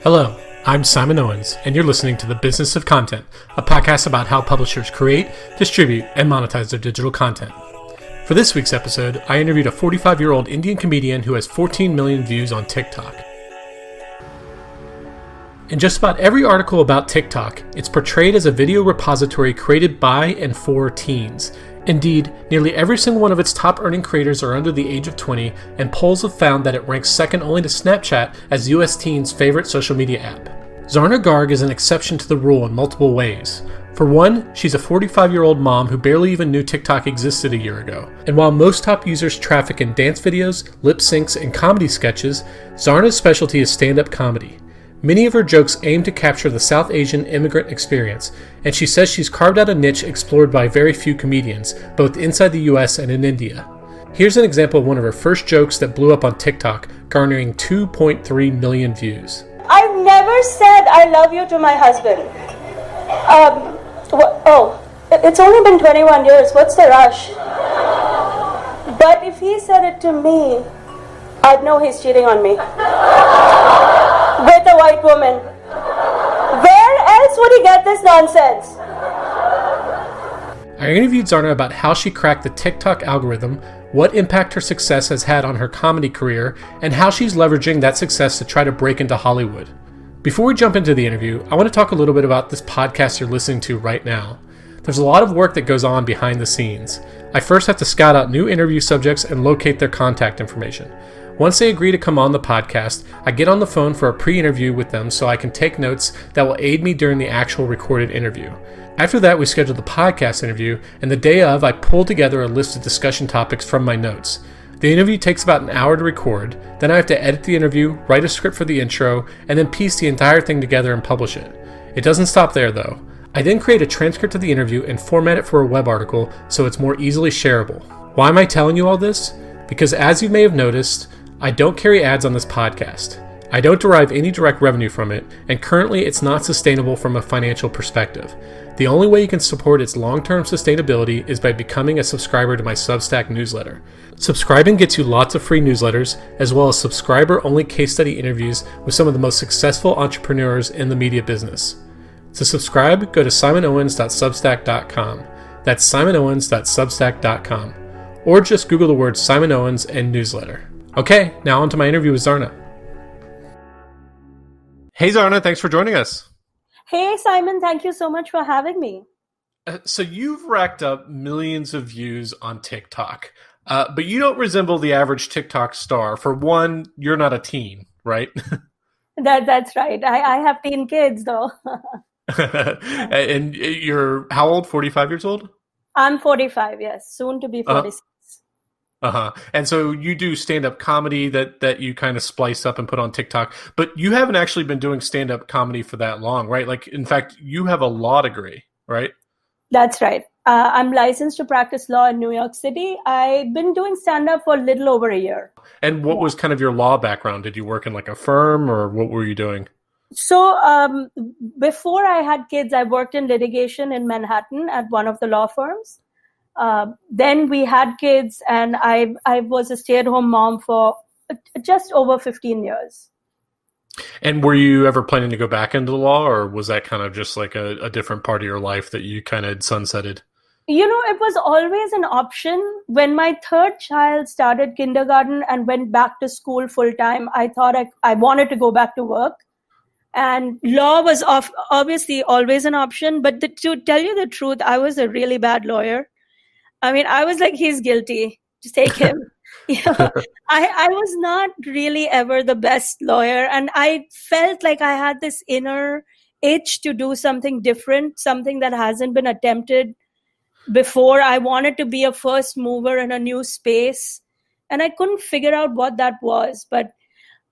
Hello, I'm Simon Owens, and you're listening to The Business of Content, a podcast about how publishers create, distribute, and monetize their digital content. For this week's episode, I interviewed a 45-year-old Indian comedian who has 14 million views on TikTok. In just about every article about TikTok, it's portrayed as a video repository created by and for teens. Indeed, nearly every single one of its top-earning creators are under the age of 20, and polls have found that it ranks second only to Snapchat as US teens' favorite social media app. Zarna Garg is an exception to the rule in multiple ways. For one, she's a 45-year-old mom who barely even knew TikTok existed a year ago. And while most top users traffic in dance videos, lip syncs, and comedy sketches, Zarna's specialty is stand-up comedy. Many of her jokes aim to capture the South Asian immigrant experience, and she says she's carved out a niche explored by very few comedians, both inside the US and in India. Here's an example of one of her first jokes that blew up on TikTok, garnering 2.3 million views. I've never said I love you to my husband. It's only been 21 years, what's the rush? But if he said it to me, I'd know he's cheating on me. With a white woman. Where else would he get this nonsense? I interviewed Zarna about how she cracked the TikTok algorithm, what impact her success has had on her comedy career, and how she's leveraging that success to try to break into Hollywood. Before we jump into the interview, I want to talk a little bit about this podcast you're listening to right now. There's a lot of work that goes on behind the scenes. I first have to scout out new interview subjects and locate their contact information. Once they agree to come on the podcast, I get on the phone for a pre-interview with them so I can take notes that will aid me during the actual recorded interview. After that, we schedule the podcast interview, and the day of, I pull together a list of discussion topics from my notes. The interview takes about an hour to record, then I have to edit the interview, write a script for the intro, and then piece the entire thing together and publish it. It doesn't stop there though. I then create a transcript of the interview and format it for a web article so it's more easily shareable. Why am I telling you all this? Because as you may have noticed, I don't carry ads on this podcast. I don't derive any direct revenue from it, and currently it's not sustainable from a financial perspective. The only way you can support its long-term sustainability is by becoming a subscriber to my Substack newsletter. Subscribing gets you lots of free newsletters, as well as subscriber-only case study interviews with some of the most successful entrepreneurs in the media business. To subscribe, go to simonowens.substack.com. That's simonowens.substack.com. Or just Google the words Simon Owens and newsletter. Okay, now on to my interview with Zarna. Hey Zarna, thanks for joining us. Hey Simon, thank you so much for having me. So you've racked up millions of views on TikTok, but you don't resemble the average TikTok star. For one, you're not a teen, right? That's right. I have teen kids though. And you're how old? 45 years old? I'm 45, yes. Soon to be 46. And so you do stand-up comedy that you kind of splice up and put on TikTok, but you haven't actually been doing stand-up comedy for that long, right? Like, in fact, you have a law degree, right? That's right. I'm licensed to practice law in New York City. I've been doing stand-up for a little over a year. And what was kind of your law background? Did you work in like a firm, or what were you doing? So before I had kids, I worked in litigation in Manhattan at one of the law firms. Then we had kids, and I was a stay-at-home mom for just over 15 years. And were you ever planning to go back into the law, or was that kind of just like a different part of your life that you kind of sunsetted? You know, it was always an option. When my third child started kindergarten and went back to school full-time, I thought I wanted to go back to work. And law was obviously always an option. But to tell you the truth, I was a really bad lawyer. I mean, I was like, he's guilty. Just take him. I was not really ever the best lawyer. And I felt like I had this inner itch to do something different, something that hasn't been attempted before. I wanted to be a first mover in a new space. And I couldn't figure out what that was. But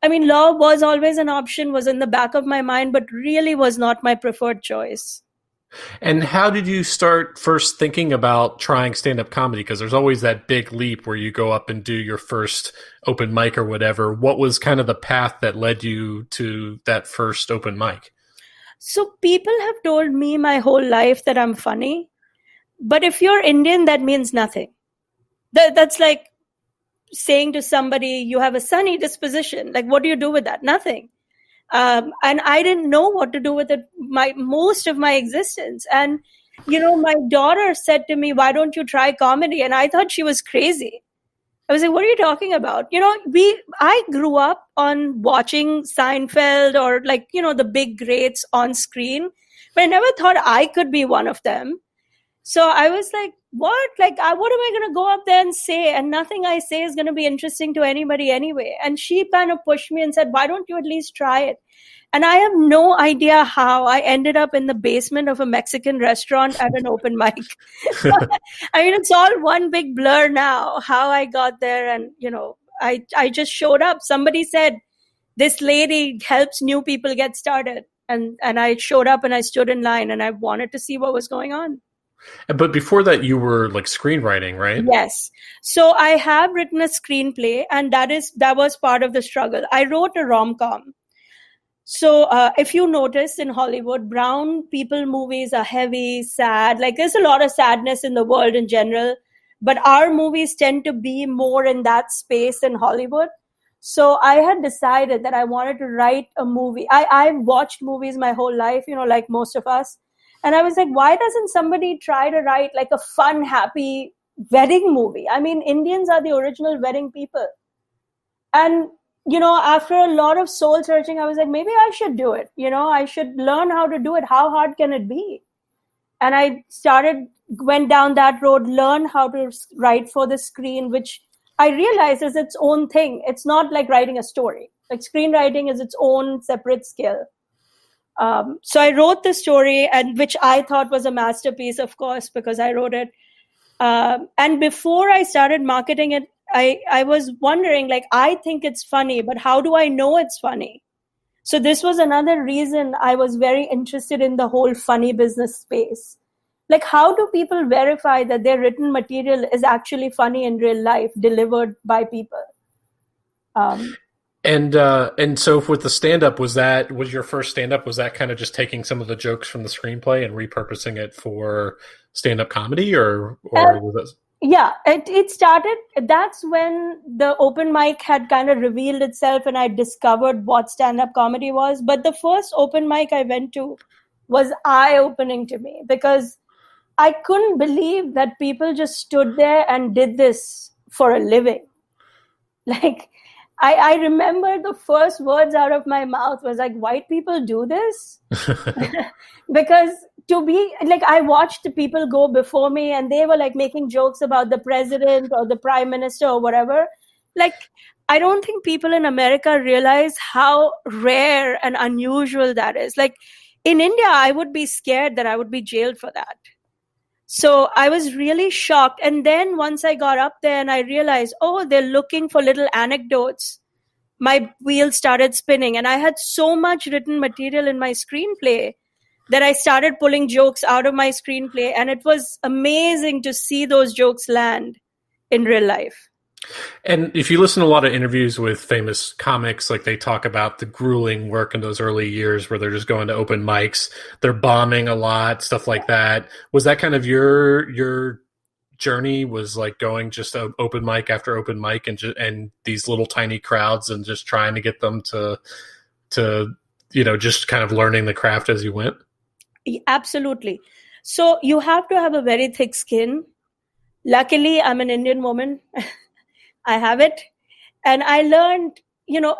I mean, law was always an option, was in the back of my mind, but really was not my preferred choice. And how did you start first thinking about trying stand-up comedy? Because there's always that big leap where you go up and do your first open mic or whatever. What was kind of the path that led you to that first open mic? So people have told me my whole life that I'm funny. But if you're Indian, that means nothing. That's like saying to somebody, you have a sunny disposition. Like, what do you do with that? Nothing. And I didn't know what to do with it most of my existence. And my daughter said to me, "Why don't you try comedy?" And I thought she was crazy. I was like, "What are you talking about?" I grew up on watching Seinfeld or the big greats on screen, but I never thought I could be one of them. So I was like, what? What am I going to go up there and say? And nothing I say is going to be interesting to anybody anyway. And she kind of pushed me and said, "Why don't you at least try it?" And I have no idea how I ended up in the basement of a Mexican restaurant at an open mic. I mean, it's all one big blur now, how I got there. And, I just showed up. Somebody said, "This lady helps new people get started." And I showed up and I stood in line and I wanted to see what was going on. But before that, you were like screenwriting, right? Yes. So I have written a screenplay, and that was part of the struggle. I wrote a rom-com. So if you notice in Hollywood, brown people movies are heavy, sad. Like there's a lot of sadness in the world in general, but our movies tend to be more in that space in Hollywood. So I had decided that I wanted to write a movie. I've watched movies my whole life, like most of us. And I was like, why doesn't somebody try to write like a fun, happy wedding movie? I mean, Indians are the original wedding people. And after a lot of soul searching, I was like, maybe I should do it. I should learn how to do it. How hard can it be? And I went down that road, learned how to write for the screen, which I realized is its own thing. It's not like writing a story. Like screenwriting is its own separate skill. So I wrote the story, and which I thought was a masterpiece, of course, because I wrote it. And before I started marketing it, I was wondering, I think it's funny, but how do I know it's funny? So this was another reason I was very interested in the whole funny business space. Like, how do people verify that their written material is actually funny in real life, delivered by people? And so with the stand-up, was your first stand-up, was that kind of just taking some of the jokes from the screenplay and repurposing it for stand-up comedy, or was it? Yeah, it started. That's when the open mic had kind of revealed itself and I discovered what stand-up comedy was. But the first open mic I went to was eye-opening to me, because I couldn't believe that people just stood there and did this for a living. Like, I remember the first words out of my mouth was like, white people do this? Because to be like, I watched the people go before me and they were like making jokes about the president or the prime minister or whatever. Like, I don't think people in America realize how rare and unusual that is. Like in India, I would be scared that I would be jailed for that. So I was really shocked. And then once I got up there and I realized, oh, they're looking for little anecdotes, my wheels started spinning. And I had so much written material in my screenplay that I started pulling jokes out of my screenplay. And it was amazing to see those jokes land in real life. And if you listen to a lot of interviews with famous comics, like they talk about the grueling work in those early years where they're just going to open mics, they're bombing a lot, stuff like that. Was that kind of your journey, was like going just open mic after open mic and these little tiny crowds and just trying to get them to just kind of learning the craft as you went? Absolutely. So you have to have a very thick skin. Luckily, I'm an Indian woman. I have it. And I learned,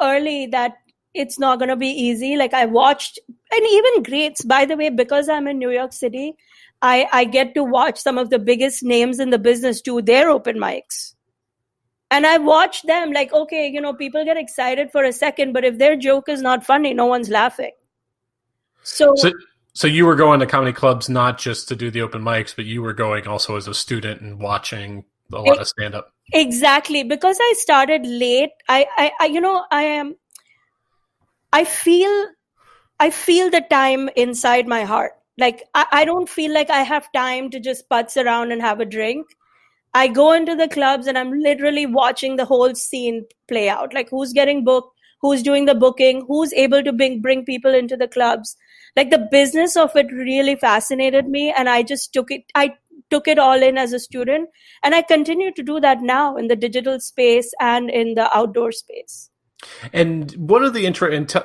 early that it's not going to be easy. Like I watched, and even greats, by the way, because I'm in New York City, I get to watch some of the biggest names in the business do their open mics. And I watch them like, okay, people get excited for a second, but if their joke is not funny, no one's laughing. So you were going to comedy clubs not just to do the open mics, but you were going also as a student and watching a lot of stand-up. Exactly, because I started late. I feel the time inside my heart. Like I don't feel like I have time to just putz around and have a drink. I go into the clubs and I'm literally watching the whole scene play out. Like who's getting booked, who's doing the booking, who's able to bring people into the clubs. Like the business of it really fascinated me, and I just took it all in as a student, and I continue to do that now in the digital space and in the outdoor space. And one of the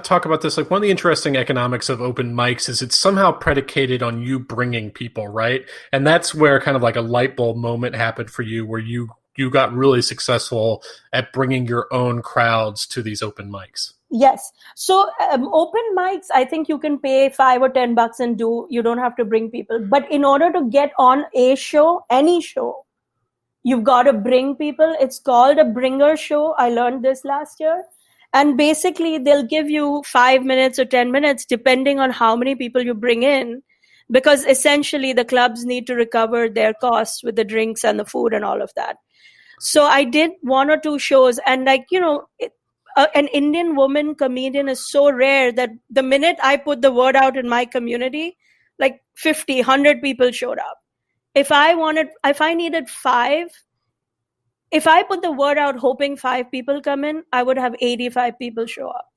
talk about this, like one of the interesting economics of open mics is it's somehow predicated on you bringing people, right? And that's where kind of like a light bulb moment happened for you, where you got really successful at bringing your own crowds to these open mics. Yes. So open mics, I think you can pay $5 or $10 and do. You don't have to bring people. But in order to get on a show, any show, you've got to bring people. It's called a bringer show. I learned this last year. And basically, they'll give you 5 minutes or 10 minutes, depending on how many people you bring in, because essentially the clubs need to recover their costs with the drinks and the food and all of that. So I did 1 or 2 shows, and an Indian woman comedian is so rare that the minute I put the word out in my community, like 50, 100 people showed up. If I needed 5, if I put the word out hoping 5 people come in, I would have 85 people show up.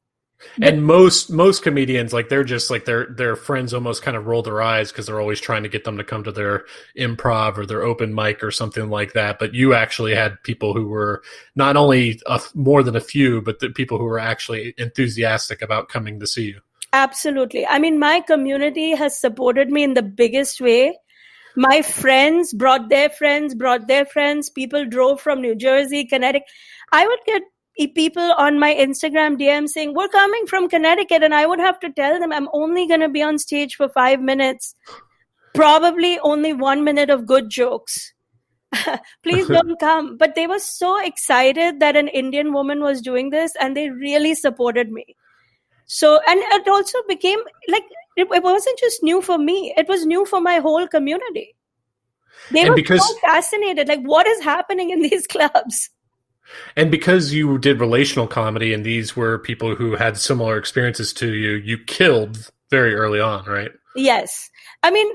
And most comedians, like they're just like their friends almost kind of roll their eyes because they're always trying to get them to come to their improv or their open mic or something like that. But you actually had people who were not only more than a few, but the people who were actually enthusiastic about coming to see you. Absolutely. I mean, my community has supported me in the biggest way. My friends brought their friends. People drove from New Jersey, Connecticut. I would get people on my Instagram DM saying, we're coming from Connecticut. And I would have to tell them, I'm only going to be on stage for 5 minutes. Probably only 1 minute of good jokes. Please don't come. But they were so excited that an Indian woman was doing this, and they really supported me. So, and it also became like, it wasn't just new for me. It was new for my whole community. They were so fascinated. Like, what is happening in these clubs? And because you did relational comedy and these were people who had similar experiences to you, you killed very early on, right? Yes. I mean,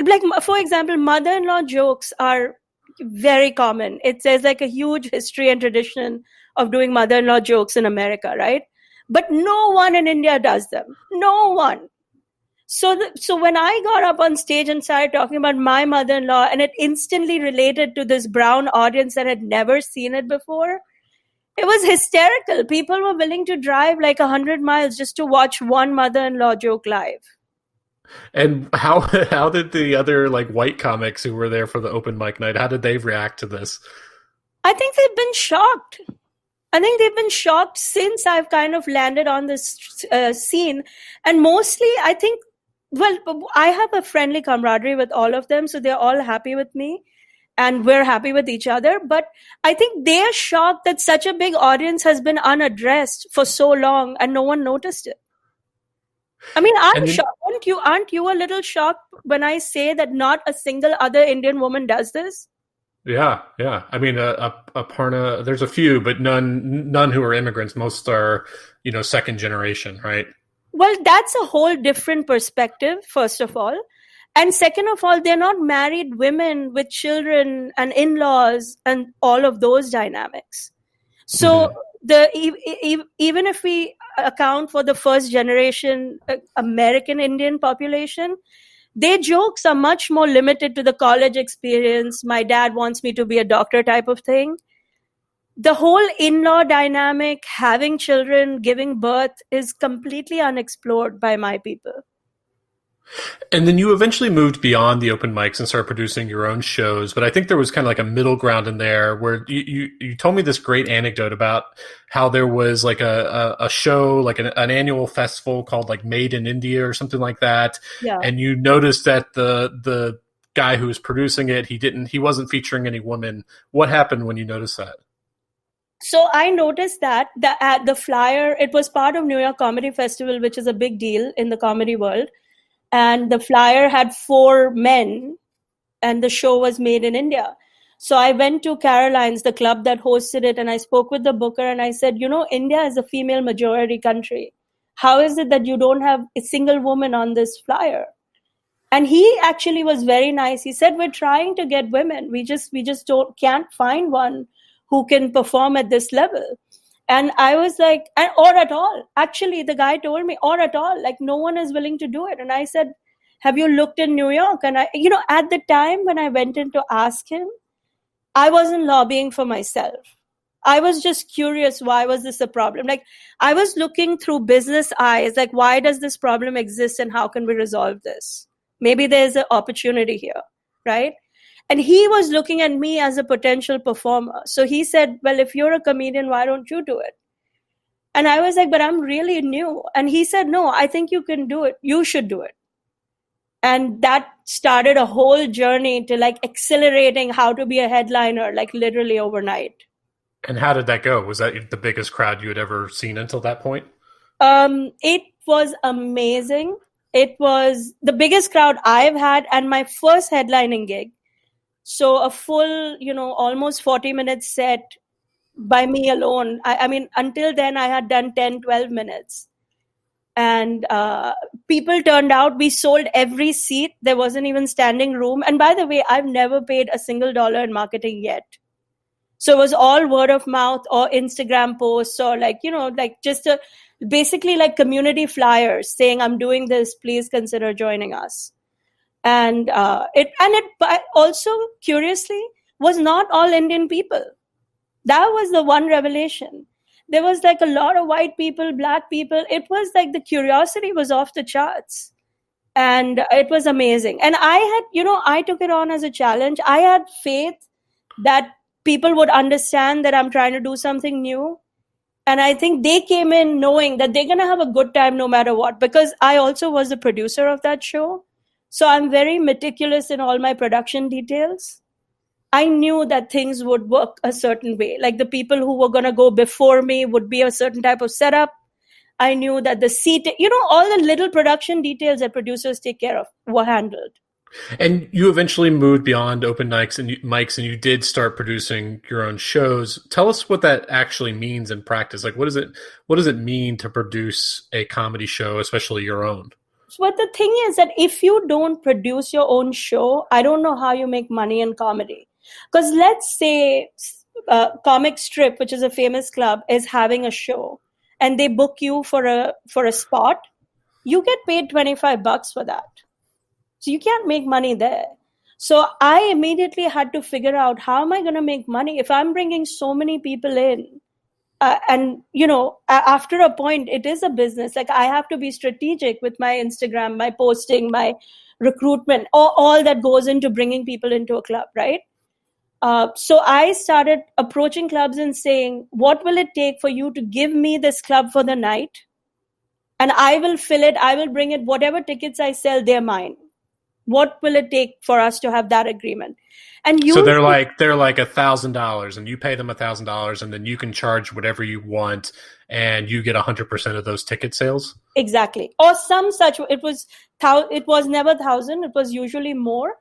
like, for example, mother-in-law jokes are very common. There's like a huge history and tradition of doing mother-in-law jokes in America, right? But no one in India does them. No one. So when I got up on stage and started talking about my mother-in-law, and it instantly related to this brown audience that had never seen it before, it was hysterical. People were willing to drive like 100 miles just to watch one mother-in-law joke live. And how did the other like white comics who were there for the open mic night, how did they react to this? I think they've been shocked. I think they've been shocked since I've kind of landed on this scene. And mostly, I think, well, I have a friendly camaraderie with all of them. So they're all happy with me and we're happy with each other. But I think they're shocked that such a big audience has been unaddressed for so long and no one noticed it. I mean, I'm shocked. Aren't you a little shocked when I say that not a single other Indian woman does this? Yeah. I mean, Aparna, there's a few, but none who are immigrants. Most are, second generation, right? Well, that's a whole different perspective, first of all. And second of all, they're not married women with children and in-laws and all of those dynamics. So even if we account for the first generation American Indian population, their jokes are much more limited to the college experience. My dad wants me to be a doctor type of thing. The whole in-law dynamic, having children, giving birth is completely unexplored by my people. And then you eventually moved beyond the open mics and started producing your own shows. But I think there was kind of like a middle ground in there where you told me this great anecdote about how there was like a show, like an annual festival called like Made in India or something like that. Yeah. And you noticed that the guy who was producing it, he wasn't featuring any women. What happened when you noticed that? So I noticed that the flyer, it was part of New York Comedy Festival, which is a big deal in the comedy world. And the flyer had 4 men and the show was made in India. So I went to Caroline's, the club that hosted it, and I spoke with the booker and I said, India is a female majority country. How is it that you don't have a single woman on this flyer? And he actually was very nice. He said, we're trying to get women. We just can't find one who can perform at this level. And I was like, or at all. Actually, the guy told me, or at all, like no one is willing to do it. And I said, have you looked in New York? And at the time when I went in to ask him, I wasn't lobbying for myself. I was just curious, why was this a problem? Like, I was looking through business eyes, like, why does this problem exist and how can we resolve this? Maybe there's an opportunity here, right? And he was looking at me as a potential performer. So he said, well, if you're a comedian, why don't you do it? And I was like, but I'm really new. And he said, no, I think you can do it. You should do it. And that started a whole journey to like accelerating how to be a headliner, like literally overnight. And how did that go? Was that the biggest crowd you had ever seen until that point? It was amazing. It was the biggest crowd I've had, and my first headlining gig. So a full, almost 40-minute set by me alone. I mean, until then I had done 10, 12 minutes. And people turned out. We sold every seat. There wasn't even standing room. And by the way, I've never paid a single dollar in marketing yet. So it was all word of mouth or Instagram posts or basically like community flyers saying, I'm doing this, please consider joining us. And it also, curiously, was not all Indian people. That was the one revelation. There was like a lot of white people, black people. It was like the curiosity was off the charts. And it was amazing. And I took it on as a challenge. I had faith that people would understand that I'm trying to do something new. And I think they came in knowing that they're going to have a good time no matter what, because I also was the producer of that show. So I'm very meticulous in all my production details. I knew that things would work a certain way. Like the people who were going to go before me would be a certain type of setup. I knew that the seat, all the little production details that producers take care of were handled. And you eventually moved beyond open mics and you did start producing your own shows. Tell us what that actually means in practice. Like, what does it mean to produce a comedy show, especially your own? But the thing is that if you don't produce your own show, I don't know how you make money in comedy. Because let's say Comic Strip, which is a famous club, is having a show and they book you for a spot. You get paid $25 for that. So you can't make money there. So I immediately had to figure out, how am I going to make money if I'm bringing so many people in? After a point, it is a business. Like I have to be strategic with my Instagram, my posting, my recruitment, all that goes into bringing people into a club, right? So I started approaching clubs and saying, what will it take for you to give me this club for the night? And I will fill it. I will bring it. Whatever tickets I sell, they're mine. What will it take for us to have that agreement? And so they're like $1,000 and you pay them $1,000 and then you can charge whatever you want and you get 100% of those ticket sales. Exactly. Or some such. It was never 1,000. It was usually more.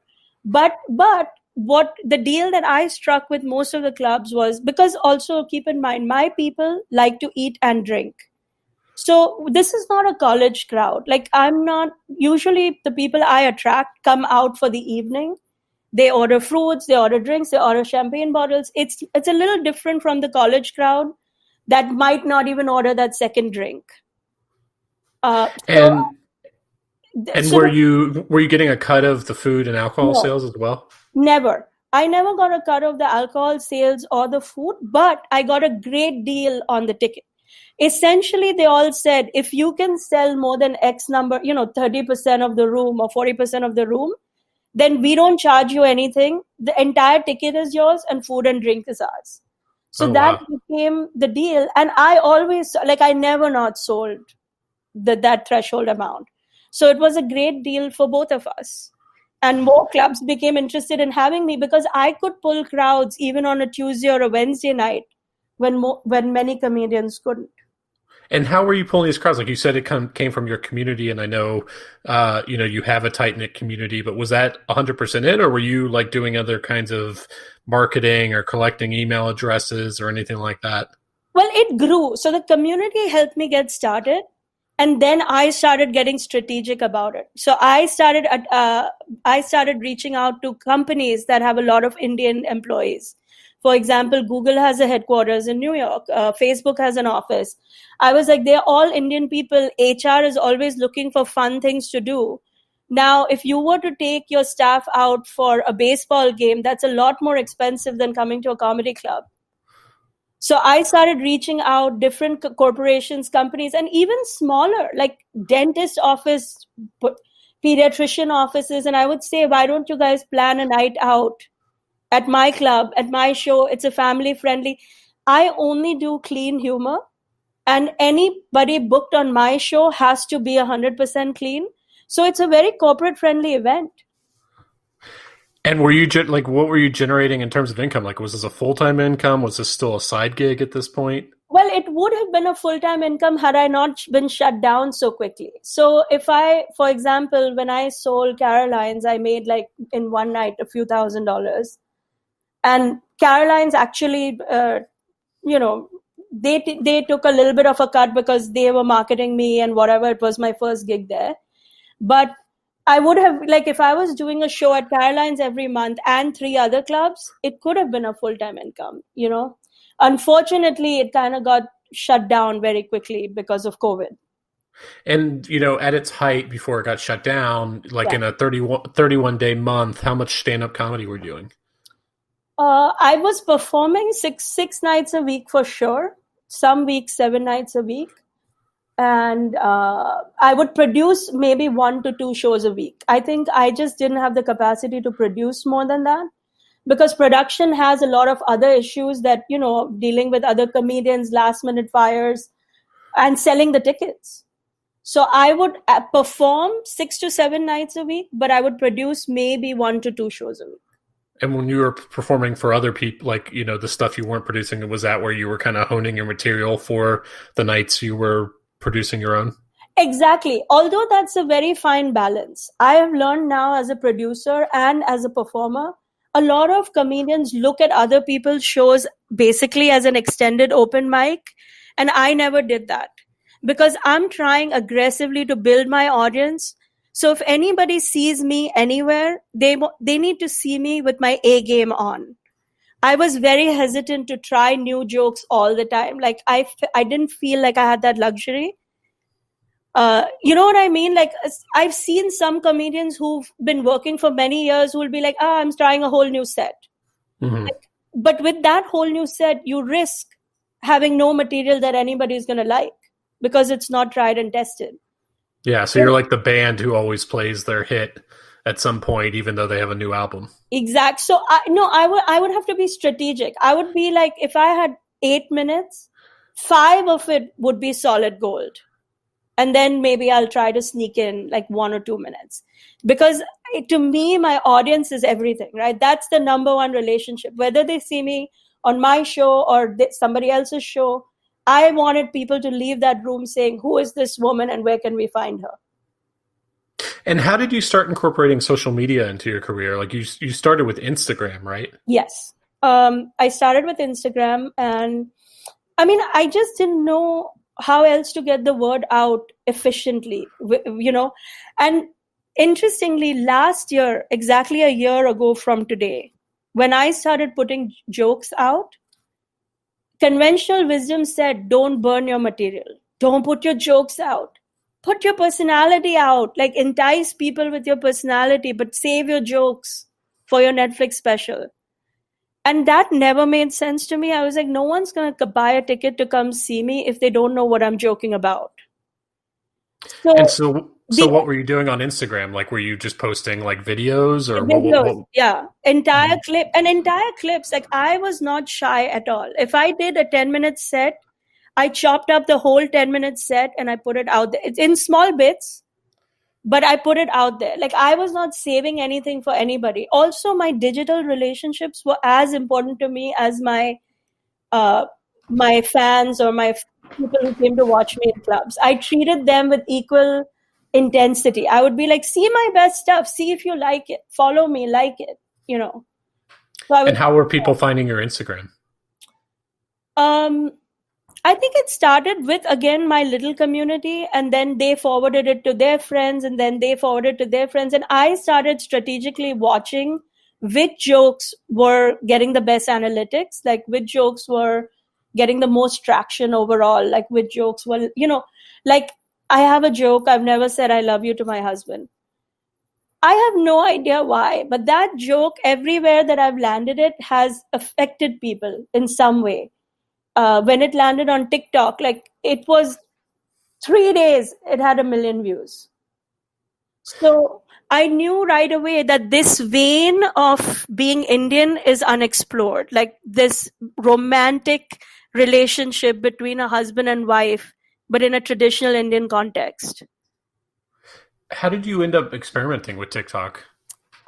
But what the deal that I struck with most of the clubs was, because also keep in mind, my people like to eat and drink. So this is not a college crowd. Like usually the people I attract come out for the evening. They order fruits, they order drinks, they order champagne bottles. It's a little different from the college crowd that might not even order that second drink. Were you getting a cut of the food and alcohol sales as well? Never. I never got a cut of the alcohol sales or the food, but I got a great deal on the ticket. Essentially, they all said, if you can sell more than X number, 30% of the room or 40% of the room, then we don't charge you anything. The entire ticket is yours and food and drink is ours. So that became the deal. And I always, I never not sold that threshold amount. So it was a great deal for both of us. And more clubs became interested in having me because I could pull crowds even on a Tuesday or a Wednesday night when many comedians couldn't. And how were you pulling these crowds? Like you said, it came from your community, and I know, you have a tight-knit community, but was that 100% it, or were you like doing other kinds of marketing or collecting email addresses or anything like that? Well, it grew. So the community helped me get started, and then I started getting strategic about it. So I started reaching out to companies that have a lot of Indian employees. For example, Google has a headquarters in New York. Facebook has an office. I was like, they're all Indian people. HR is always looking for fun things to do. Now, if you were to take your staff out for a baseball game, that's a lot more expensive than coming to a comedy club. So I started reaching out different corporations, companies, and even smaller, like dentist office, pediatrician offices. And I would say, why don't you guys plan a night out at my club, at my show? It's a family friendly. I only do clean humor, and anybody booked on my show has to be 100% clean. So it's a very corporate friendly event. And were you like, what were you generating in terms of income? Like, was this a full-time income? Was this still a side gig at this point? Well, it would have been a full-time income had I not been shut down so quickly. So if for example, when I sold Caroline's, I made like in one night a few $1,000s. And Caroline's actually, they took a little bit of a cut because they were marketing me and whatever. It was my first gig there. But I would have, like, if I was doing a show at Caroline's every month and 3 other clubs, it could have been a full-time income, Unfortunately, it kind of got shut down very quickly because of COVID. And, at its height before it got shut down, like in a 31-day month, how much stand-up comedy were you doing? I was performing six nights a week for sure. Some weeks, 7 nights a week. And I would produce maybe 1 to 2 shows a week. I think I just didn't have the capacity to produce more than that, because production has a lot of other issues that, dealing with other comedians, last minute fires, and selling the tickets. So I would perform 6 to 7 nights a week, but I would produce maybe 1 to 2 shows a week. And when you were performing for other people, like, the stuff you weren't producing, was that where you were kind of honing your material for the nights you were producing your own? Exactly. Although that's a very fine balance. I have learned now as a producer and as a performer, a lot of comedians look at other people's shows basically as an extended open mic. And I never did that, because I'm trying aggressively to build my audience. So if anybody sees me anywhere, they need to see me with my A game on. I was very hesitant to try new jokes all the time. Like I didn't feel like I had that luxury. You know what I mean? Like I've seen some comedians who've been working for many years who will be like, I'm trying a whole new set. Mm-hmm. But with that whole new set, you risk having no material that anybody's going to like, because it's not tried and tested. Yeah, so you're like the band who always plays their hit at some point, even though they have a new album. Exact. So I would have to be strategic. I would be like, if I had 8 minutes, 5 of it would be solid gold. And then maybe I'll try to sneak in like 1 or 2 minutes. Because to me, my audience is everything, right? That's the number one relationship. Whether they see me on my show or somebody else's show, I wanted people to leave that room saying, who is this woman and where can we find her? And how did you start incorporating social media into your career? Like you started with Instagram, right? Yes. I started with Instagram, and I mean, I just didn't know how else to get the word out efficiently, And interestingly, last year, exactly a year ago from today, when I started putting jokes out, conventional wisdom said, don't burn your material. Don't put your jokes out. Put your personality out, like entice people with your personality, but save your jokes for your Netflix special. And that never made sense to me. I was like, no one's going to buy a ticket to come see me if they don't know what I'm joking about. So what were you doing on Instagram? Like, were you just posting like videos or what? Yeah, entire clips. Like I was not shy at all. If I did a 10-minute set, I chopped up the whole 10-minute set and I put it out there. It's in small bits, but I put it out there. Like I was not saving anything for anybody. Also, my digital relationships were as important to me as my fans or my people who came to watch me in clubs. I treated them with equal intensity. I would be like, see my best stuff. See if you like it. Follow me, like it, So and how were people finding your Instagram? I think it started with, again, my little community, and then they forwarded it to their friends, and then they forwarded to their friends. And I started strategically watching which jokes were getting the best analytics, like which jokes were getting the most traction overall, like which jokes were, like I have a joke, I've never said I love you to my husband. I have no idea why, but that joke, everywhere that I've landed it, has affected people in some way. when it landed on TikTok, like it was 3 days, it had 1 million views. So I knew right away that this vein of being Indian is unexplored. Like this romantic relationship between a husband and wife, but in a traditional Indian context. How did you end up experimenting with TikTok?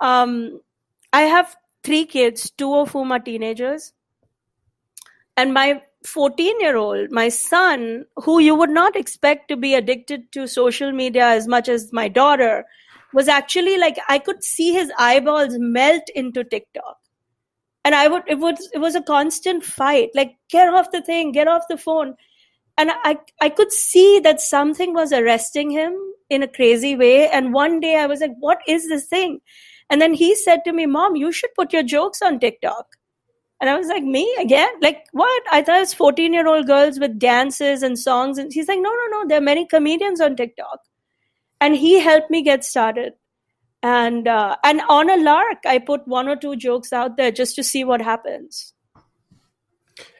I have 3 kids, 2 of whom are teenagers. And my 14-year-old, my son, who you would not expect to be addicted to social media as much as my daughter, was actually like, I could see his eyeballs melt into TikTok. And it was a constant fight, like, get off the thing, get off the phone. And I could see that something was arresting him in a crazy way. And one day I was like, what is this thing? And then he said to me, Mom, you should put your jokes on TikTok. And I was like, me again? Like, what? I thought it was 14-year-old girls with dances and songs. And he's like, no. There are many comedians on TikTok. And he helped me get started. And on a lark, I put 1 or 2 jokes out there just to see what happens.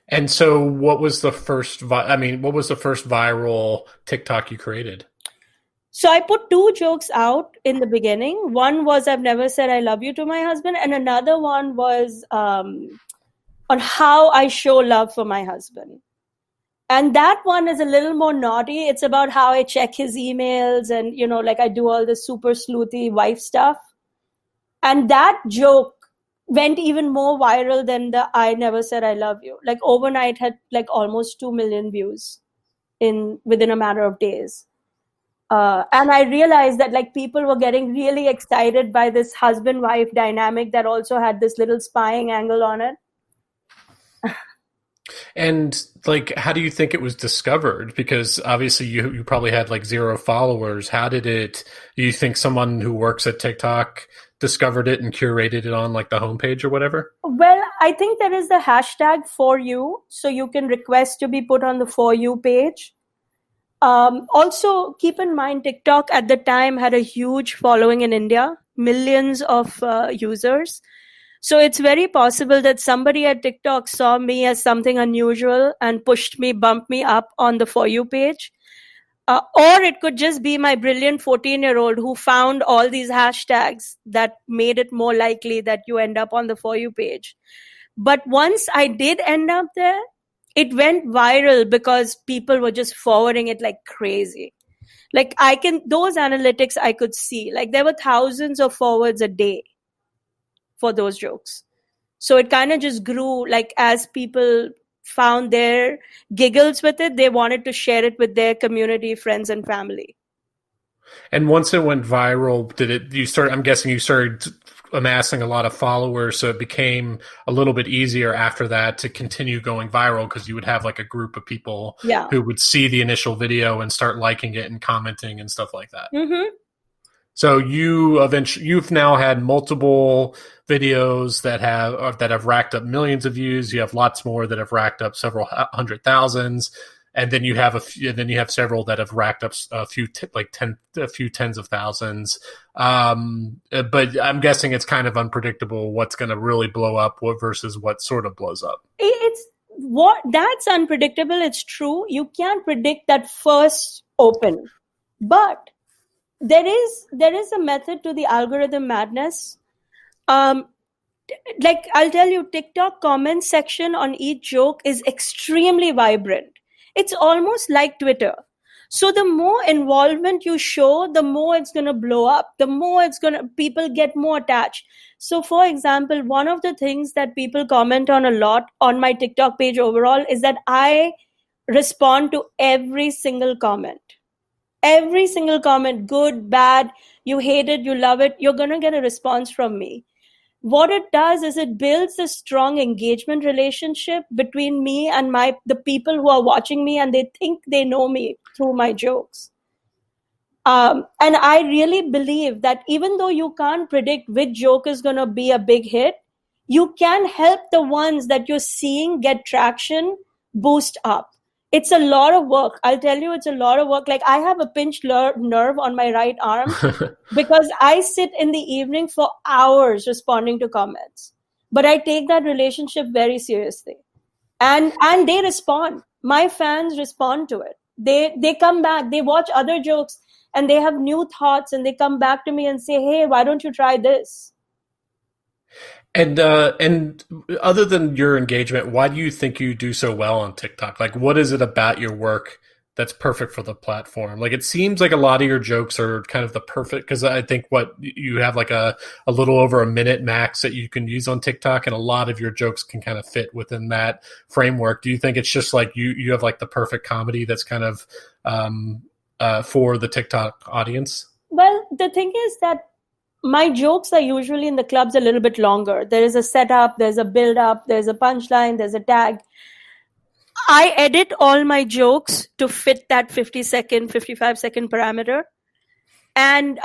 And so what was the first viral TikTok you created? So I put 2 jokes out in the beginning. One was, I've never said I love you to my husband. And another one was on how I show love for my husband. And that one is a little more naughty. It's about how I check his emails and, like I do all the super sleuthy wife stuff. And that joke went even more viral than the I never said I love you. Like overnight had like almost 2 million views within a matter of days. And I realized that like people were getting really excited by this husband-wife dynamic that also had this little spying angle on it. And like, how do you think it was discovered? Because obviously you probably had like 0 followers. Do you think someone who works at TikTok discovered it and curated it on like the homepage or whatever? Well, I think there is the hashtag for you. So you can request to be put on the For You page. Also, keep in mind, TikTok at the time had a huge following in India, millions of users. So it's very possible that somebody at TikTok saw me as something unusual and bumped me up on the For You page. Or it could just be my brilliant 14-year-old who found all these hashtags that made it more likely that you end up on the For You page. But once I did end up there, it went viral because people were just forwarding it like crazy. Like those analytics I could see, like there were thousands of forwards a day for those jokes. So it kind of just grew, like as people found their giggles with it, they wanted to share it with their community, friends, and family. And once it went viral, I'm guessing you started amassing a lot of followers, so it became a little bit easier after that to continue going viral because you would have like a group of people who would see the initial video and start liking it and commenting and stuff like that. Mm-hmm. So you've now had multiple videos that have racked up millions of views. You have lots more that have racked up several hundred thousands, and then you have several that have racked up a few tens of thousands. But I'm guessing it's kind of unpredictable what's going to really blow up versus what sort of blows up. That's unpredictable. It's true. You can't predict that first open, but there is a method to the algorithm madness. Like I'll tell you, TikTok comment section on each joke is extremely vibrant. It's almost like Twitter. So the more involvement you show, the more it's going to blow up, the more people get more attached. So for example, one of the things that people comment on a lot on my TikTok page overall is that I respond to every single comment. Every single comment, good, bad, you hate it, you love it, you're going to get a response from me. What it does is it builds a strong engagement relationship between me and the people who are watching me, and they think they know me through my jokes. And I really believe that even though you can't predict which joke is going to be a big hit, you can help the ones that you're seeing get traction boost up. It's a lot of work. I'll tell you, it's a lot of work. Like I have a pinched nerve on my right arm because I sit in the evening for hours responding to comments. But I take that relationship very seriously. and they respond. My fans respond to it. They come back, they watch other jokes, and they have new thoughts, and they come back to me and say, hey, why don't you try this? And other than your engagement, why do you think you do so well on TikTok? Like, what is it about your work that's perfect for the platform? Like, it seems like a lot of your jokes are kind of the perfect, because I think what you have like a little over a minute max that you can use on TikTok, and a lot of your jokes can kind of fit within that framework. Do you think it's just like you have like the perfect comedy that's kind of for the TikTok audience? Well, the thing is that my jokes are usually in the clubs a little bit longer. There is a setup, there's a build up, there's a punchline, there's a tag. I edit all my jokes to fit that 50-second, 55-second parameter. And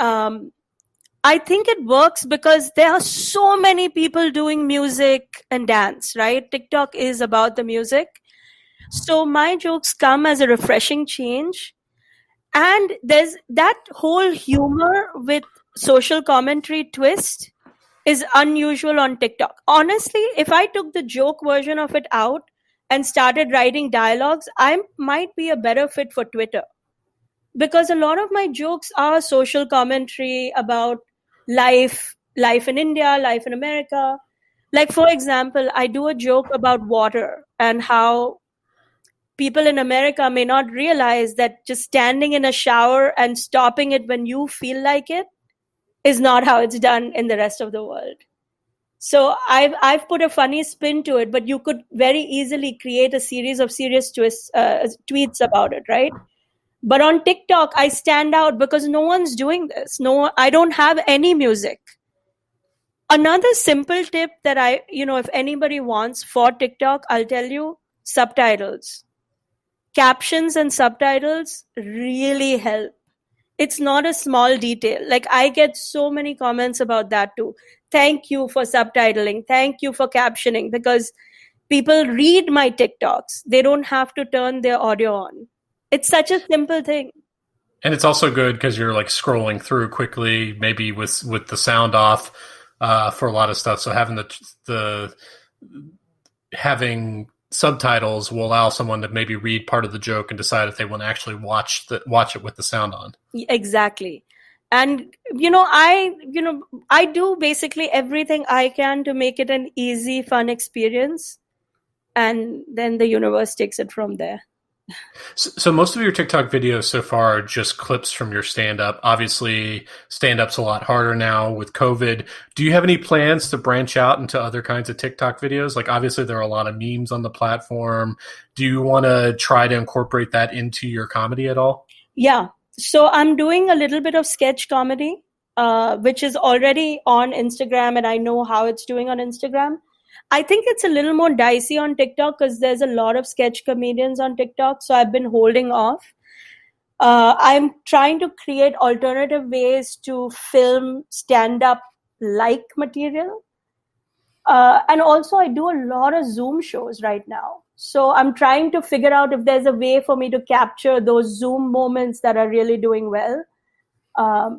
I think it works because there are so many people doing music and dance, right? TikTok is about the music. So my jokes come as a refreshing change. And there's that whole humor with social commentary twist is unusual on TikTok. Honestly, if I took the joke version of it out and started writing dialogues, I might be a better fit for Twitter. Because a lot of my jokes are social commentary about life in India, life in America. Like, for example, I do a joke about water and how people in America may not realize that just standing in a shower and stopping it when you feel like it is not how it's done in the rest of the world. So I've put a funny spin to it, but you could very easily create a series of serious tweets about it, right? But on TikTok, I stand out because no one's doing this. No, I don't have any music. Another simple tip that if anybody wants for TikTok, I'll tell you, subtitles. Captions and subtitles really help. It's not a small detail. Like, I get so many comments about that too. Thank you for subtitling. Thank you for captioning, because people read my TikToks. They don't have to turn their audio on. It's such a simple thing. And it's also good because you're like scrolling through quickly, maybe with the sound off for a lot of stuff. So having subtitles will allow someone to maybe read part of the joke and decide if they want to actually watch it with the sound on. Exactly. And I do basically everything I can to make it an easy, fun experience, and then the universe takes it from there. So most of your TikTok videos so far are just clips from your stand-up. Obviously, stand-up's a lot harder now with COVID. Do you have any plans to branch out into other kinds of TikTok videos? Like, obviously, there are a lot of memes on the platform. Do you want to try to incorporate that into your comedy at all? Yeah. So I'm doing a little bit of sketch comedy, which is already on Instagram, and I know how it's doing on Instagram. I think it's a little more dicey on TikTok because there's a lot of sketch comedians on TikTok. So I've been holding off. I'm trying to create alternative ways to film stand-up like material. And also I do a lot of Zoom shows right now. So I'm trying to figure out if there's a way for me to capture those Zoom moments that are really doing well.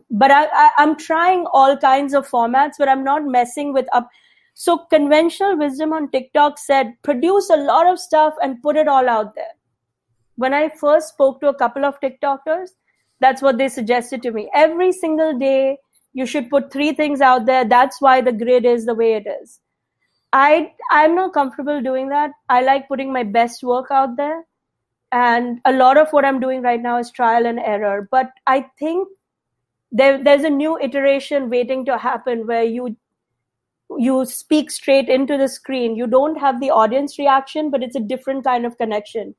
But I'm trying all kinds of formats, but I'm not messing with up. So conventional wisdom on TikTok said, produce a lot of stuff and put it all out there. When I first spoke to a couple of TikTokers, that's what they suggested to me. Every single day, you should put 3 things out there. That's why the grid is the way it is. I'm not comfortable doing that. I like putting my best work out there. And a lot of what I'm doing right now is trial and error. But I think there's a new iteration waiting to happen where you speak straight into the screen. You don't have the audience reaction, but it's a different kind of connection.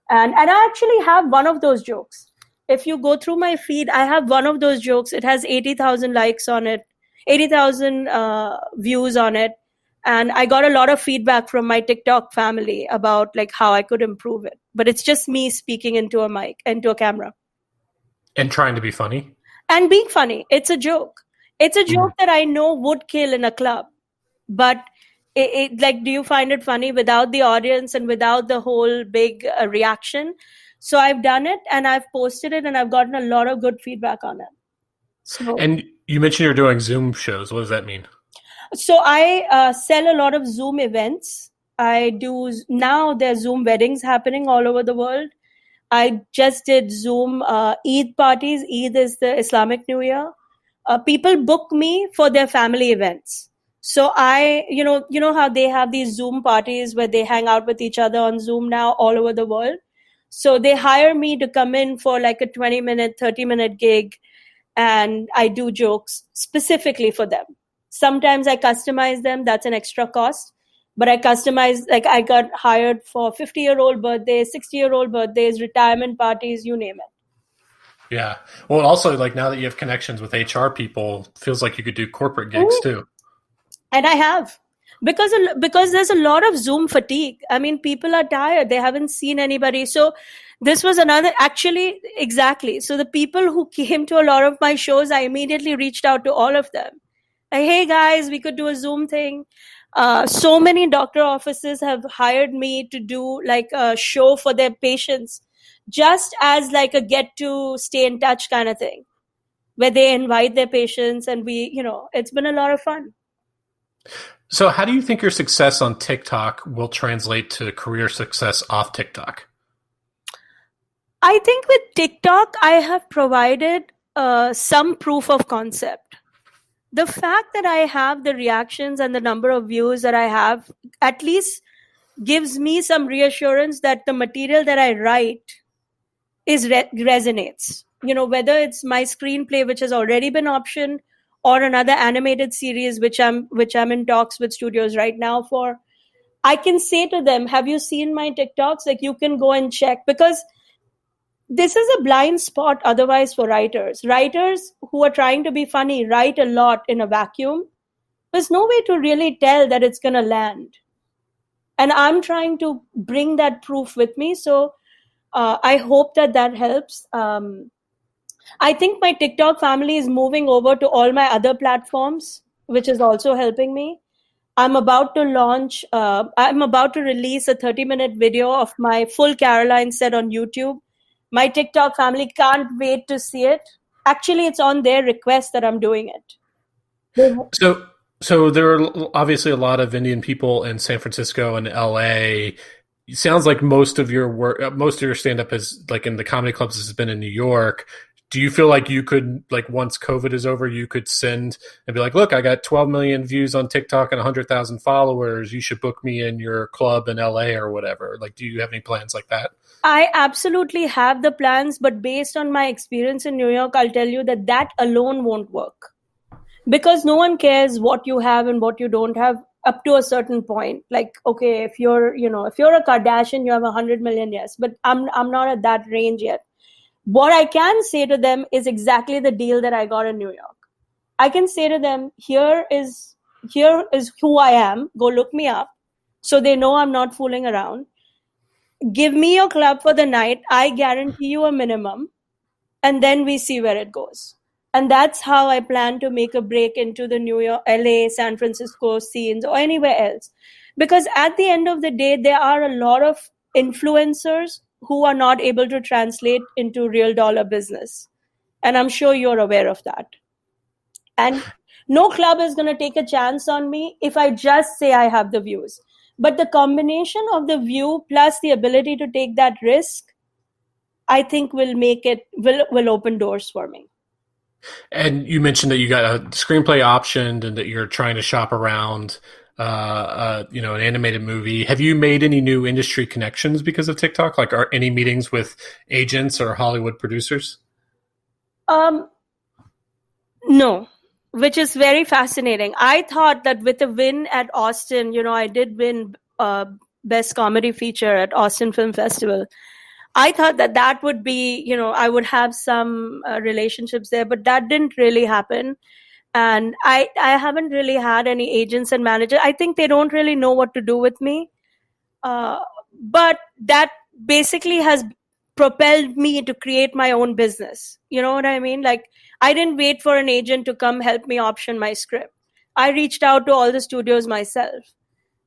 And I actually have one of those jokes. If you go through my feed, I have one of those jokes. It has 80,000 likes on it, 80,000 views on it. And I got a lot of feedback from my TikTok family about like how I could improve it. But it's just me speaking into a mic, into a camera. And trying to be funny. And being funny. It's a joke. It's a joke that I know would kill in a club. But do you find it funny without the audience and without the whole big reaction? So I've done it and I've posted it and I've gotten a lot of good feedback on it. So, and you mentioned you're doing Zoom shows. What does that mean? So I sell a lot of Zoom events. I do now. There's Zoom weddings happening all over the world. I just did Zoom Eid parties. Eid is the Islamic New Year. People book me for their family events. So you know how they have these Zoom parties where they hang out with each other on Zoom now all over the world. So they hire me to come in for like a 20-minute, 30-minute gig, and I do jokes specifically for them. Sometimes I customize them. That's an extra cost. But I customize, like I got hired for 50-year-old birthdays, 60-year-old birthdays, retirement parties, you name it. Yeah. Well, also, like, now that you have connections with HR people, feels like you could do corporate gigs too. And I have. Because there's a lot of Zoom fatigue. I mean, people are tired. They haven't seen anybody. So this was actually, exactly. So the people who came to a lot of my shows, I immediately reached out to all of them. Like, hey guys, we could do a Zoom thing. So many doctor offices have hired me to do like a show for their patients, just as like a get to stay in touch kind of thing, where they invite their patients, and it's been a lot of fun. So how do you think your success on TikTok will translate to career success off TikTok? I think with TikTok, I have provided some proof of concept. The fact that I have the reactions and the number of views that I have at least gives me some reassurance that the material that I write resonates. Whether it's my screenplay, which has already been optioned, or another animated series, which I'm in talks with studios right now for, I can say to them, have you seen my TikToks? Like, you can go and check, because this is a blind spot otherwise for writers. Writers who are trying to be funny write a lot in a vacuum. There's no way to really tell that it's going to land. And I'm trying to bring that proof with me. So I hope that helps. I think my TikTok family is moving over to all my other platforms, which is also helping me. I'm about to release a 30-minute video of my full Caroline set on YouTube. My TikTok family can't wait to see it. Actually, it's on their request that I'm doing it. So there are obviously a lot of Indian people in San Francisco and LA. It sounds like most of your stand-up is like in the comedy clubs has been in New York. Do you feel like you could, like, once COVID is over, you could send and be like, look, I got 12 million views on TikTok and 100,000 followers. You should book me in your club in LA or whatever. Like, do you have any plans like that? I absolutely have the plans, but based on my experience in New York, I'll tell you that alone won't work. Because no one cares what you have and what you don't have up to a certain point. Like, okay, if you're a Kardashian, you have 100 million, yes, but I'm not at that range yet. What I can say to them is exactly the deal that I got in New York. I can say to them, here is who I am. Go look me up. So they know I'm not fooling around. Give me your club for the night. I guarantee you a minimum. And then we see where it goes. And that's how I plan to make a break into the New York, LA, San Francisco scenes or anywhere else. Because at the end of the day, there are a lot of influencers who are not able to translate into real dollar business. And I'm sure you're aware of that. And no club is going to take a chance on me if I just say I have the views. But the combination of the view plus the ability to take that risk, I think will open doors for me. And you mentioned that you got a screenplay optioned and that you're trying to shop around an animated movie. Have you made any new industry connections because of TikTok? Like, are any meetings with agents or Hollywood producers? No, which is very fascinating. I thought that with a win at Austin, I did win Best Comedy Feature at Austin Film Festival. I thought that would be, I would have some relationships there, but that didn't really happen. And I haven't really had any agents and managers. I think they don't really know what to do with me. But that basically has propelled me to create my own business. You know what I mean? Like, I didn't wait for an agent to come help me option my script. I reached out to all the studios myself.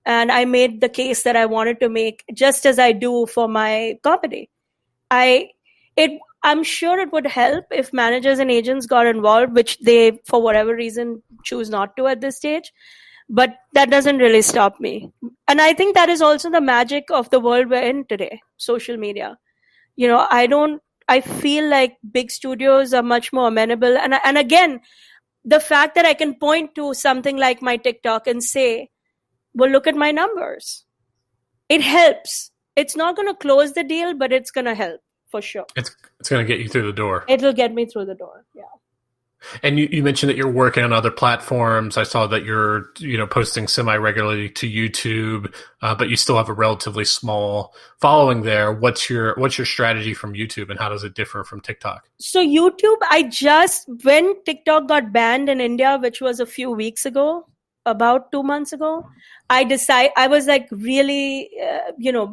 And I made the case that I wanted to make, just as I do for my comedy. I'm sure it would help if managers and agents got involved, which they, for whatever reason, choose not to at this stage. But that doesn't really stop me. And I think that is also the magic of the world we're in today, social media. I feel like big studios are much more amenable. And again, the fact that I can point to something like my TikTok and say, well, look at my numbers. It helps. It's not going to close the deal, but it's going to help for sure. It's going to get you through the door. It'll get me through the door. Yeah. And you mentioned that you're working on other platforms. I saw that you're, posting semi-regularly to YouTube, but you still have a relatively small following there. What's your strategy from YouTube, and how does it differ from TikTok? So YouTube, when TikTok got banned in India, which was a few weeks ago, about 2 months ago, I was like really,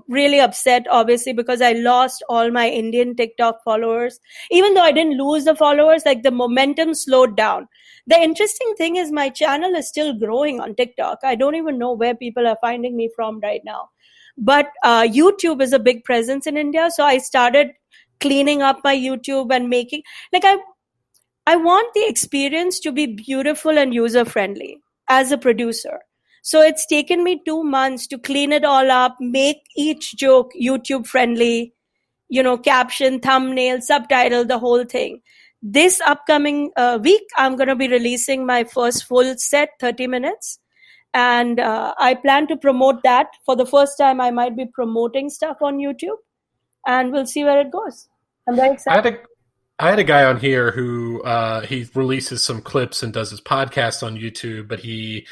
really upset, obviously, because I lost all my Indian TikTok followers. Even though I didn't lose the followers, like the momentum slowed down. The interesting thing is my channel is still growing on TikTok. I don't even know where people are finding me from right now. But YouTube is a big presence in India. So I started cleaning up my YouTube and making, I want the experience to be beautiful and user-friendly as a producer. So it's taken me 2 months to clean it all up, make each joke YouTube friendly, caption, thumbnail, subtitle, the whole thing. This upcoming week, I'm going to be releasing my first full set, 30 minutes. And I plan to promote that. For the first time, I might be promoting stuff on YouTube, and we'll see where it goes. I'm very excited. I had a guy on here who he releases some clips and does his podcast on YouTube, but he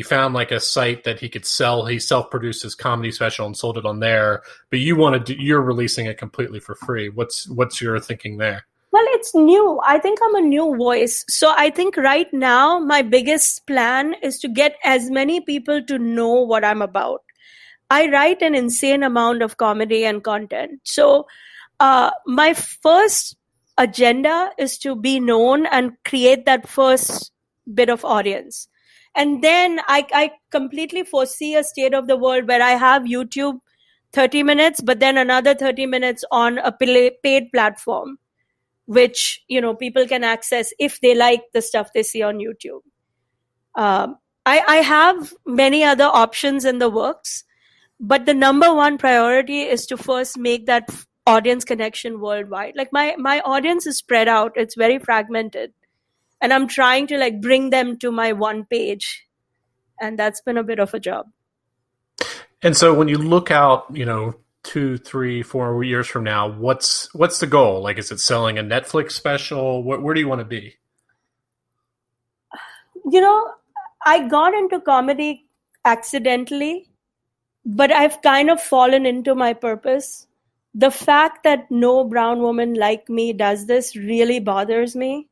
found like a site that he could sell. He self-produced his comedy special and sold it on there. But you're releasing it completely for free. What's your thinking there? Well, it's new. I think I'm a new voice. So I think right now my biggest plan is to get as many people to know what I'm about. I write an insane amount of comedy and content. So my first agenda is to be known and create that first bit of audience. And then I completely foresee a state of the world where I have YouTube 30 minutes, but then another 30 minutes on a paid platform, which, people can access if they like the stuff they see on YouTube. I have many other options in the works, but the number one priority is to first make that audience connection worldwide. Like my audience is spread out. It's very fragmented. And I'm trying to bring them to my one page. And that's been a bit of a job. And so when you look out, 2, 3, 4 years from now, what's the goal? Like, is it selling a Netflix special? Where do you want to be? I got into comedy accidentally, but I've kind of fallen into my purpose. The fact that no brown woman like me does this really bothers me,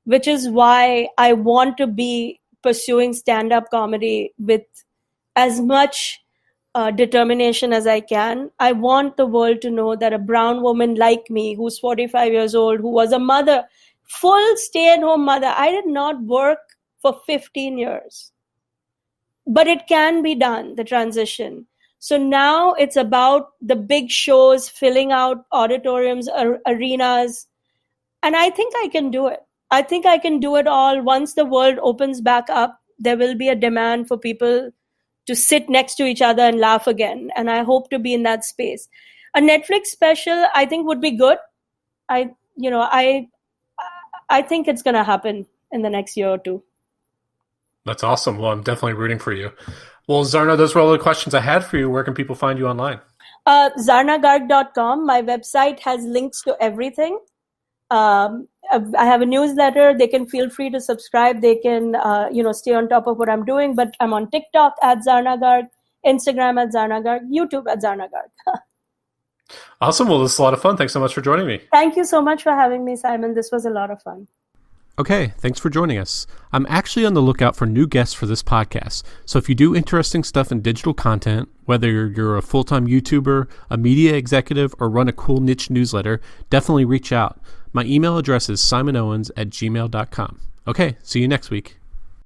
which is why I want to be pursuing stand-up comedy with as much determination as I can. I want the world to know that a brown woman like me, who's 45 years old, who was a mother, full stay-at-home mother, I did not work for 15 years. But it can be done, the transition. So now it's about the big shows, filling out auditoriums, arenas. And I think I can do it. I think I can do it all. Once the world opens back up, there will be a demand for people to sit next to each other and laugh again. And I hope to be in that space. A Netflix special, I think, would be good. I think it's going to happen in the next year or two. That's awesome. Well, I'm definitely rooting for you. Well, Zarna, those were all the questions I had for you. Where can people find you online? Zarnagarg.com. My website has links to everything. I have a newsletter. They can feel free to subscribe. They can, stay on top of what I'm doing. But I'm on TikTok at Zarnagarg, Instagram at Zarnagarg, YouTube at Zarnagarg. Awesome. Well, this is a lot of fun. Thanks so much for joining me. Thank you so much for having me, Simon. This was a lot of fun. Okay, thanks for joining us. I'm actually on the lookout for new guests for this podcast. So if you do interesting stuff in digital content, whether you're a full-time YouTuber, a media executive, or run a cool niche newsletter, definitely reach out. My email address is simonowens@gmail.com. Okay, see you next week.